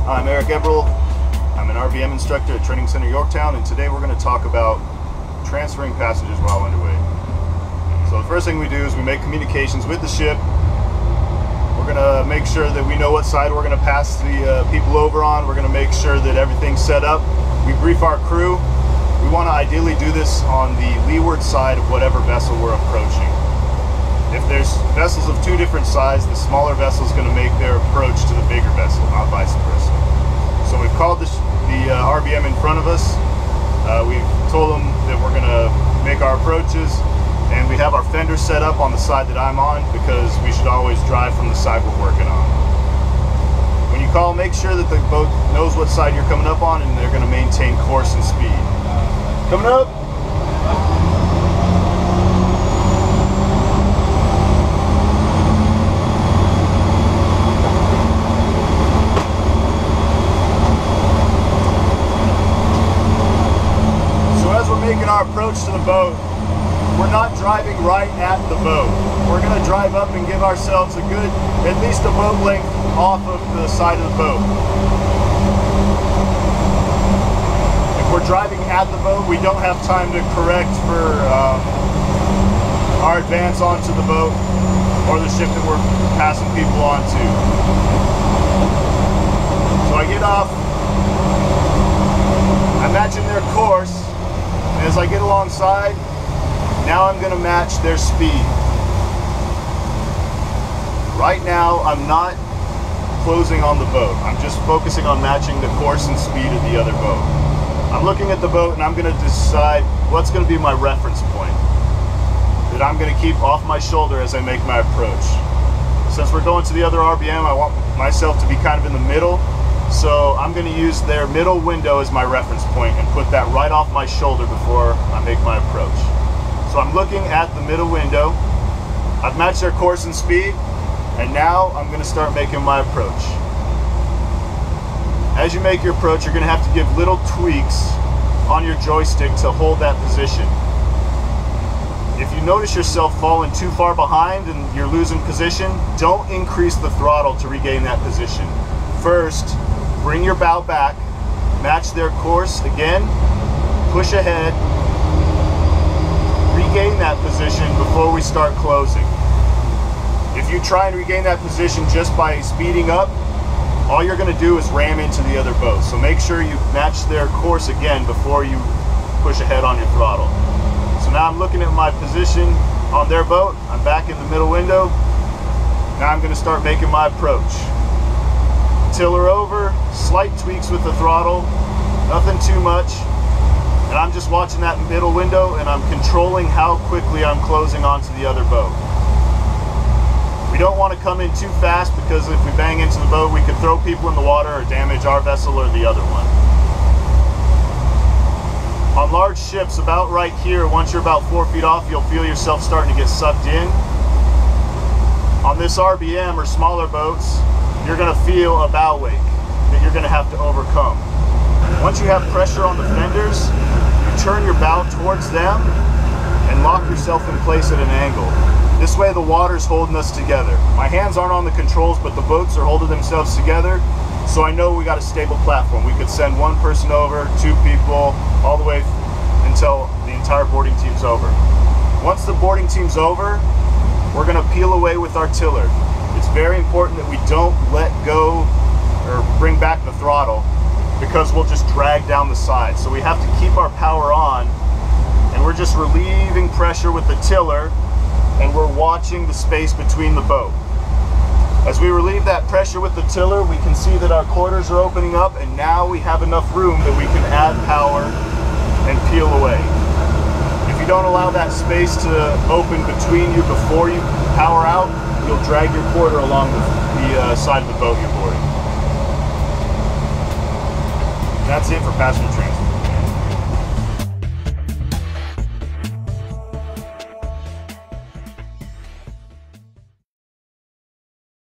I'm Eric Eberl. I'm an RVM instructor at Training Center Yorktown, and today we're going to talk about transferring passengers while underway. So the first thing we do is we make communications with the ship. We're going to make sure that we know what side we're going to pass the people over on. We're going to make sure that everything's set up. We brief our crew. We want to ideally do this on the leeward side of whatever vessel we're approaching. If there's vessels of two different sides, the smaller vessel is going to make their approach to the bigger vessel, not vice versa. So we've called the RVM in front of us. We've told them that we're going to make our approaches, and we have our fenders set up on the side that I'm on because we should always drive from the side we're working on. When you call, make sure that the boat knows what side you're coming up on, and they're going to maintain course and speed. Coming up. Making our approach to the boat, we're not driving right at the boat. We're going to drive up and give ourselves a good, at least a boat length off of the side of the boat. If we're driving at the boat, we don't have time to correct for our advance onto the boat or the ship that we're passing people onto. So I get off, I'm matching their course. As I get alongside, now I'm going to match their speed. Right now, I'm not closing on the boat. I'm just focusing on matching the course and speed of the other boat. I'm looking at the boat and I'm going to decide what's going to be my reference point that I'm going to keep off my shoulder as I make my approach. Since we're going to the other RVM, I want myself to be kind of in the middle. So I'm going to use their middle window as my reference point and put that right off my shoulder before I make my approach. So I'm looking at the middle window. I've matched their course and speed, and now I'm going to start making my approach. As you make your approach, you're going to have to give little tweaks on your joystick to hold that position. If you notice yourself falling too far behind and you're losing position, don't increase the throttle to regain that position. First, bring your bow back, match their course again, push ahead, regain that position before we start closing. If you try and regain that position just by speeding up, all you're going to do is ram into the other boat. So make sure you match their course again before you push ahead on your throttle. So now I'm looking at my position on their boat. I'm back in the middle window. Now I'm going to start making my approach. Tiller over, slight tweaks with the throttle, nothing too much, and I'm just watching that middle window and I'm controlling how quickly I'm closing onto the other boat. We don't want to come in too fast because if we bang into the boat we could throw people in the water or damage our vessel or the other one. On large ships, about right here, once you're about 4 feet off, you'll feel yourself starting to get sucked in. On this RVM or smaller boats, you're going to feel a bow wake that you're going to have to overcome. Once you have pressure on the fenders, you turn your bow towards them and lock yourself in place at an angle. This way the water's holding us together. My hands aren't on the controls, but the boats are holding themselves together, so I know we got a stable platform. We could send one person over, 2 people, all the way until the entire boarding team's over. Once the boarding team's over, we're going to peel away with our tiller. It's very important that we don't let go or bring back the throttle because we'll just drag down the side. So we have to keep our power on, and we're just relieving pressure with the tiller, and we're watching the space between the boat. As we relieve that pressure with the tiller, we can see that our quarters are opening up, and now we have enough room that we can add power and peel away. If you don't allow that space to open between you before you power out, you'll drag your quarter along the side of the boat you're boarding. That's it for passenger training.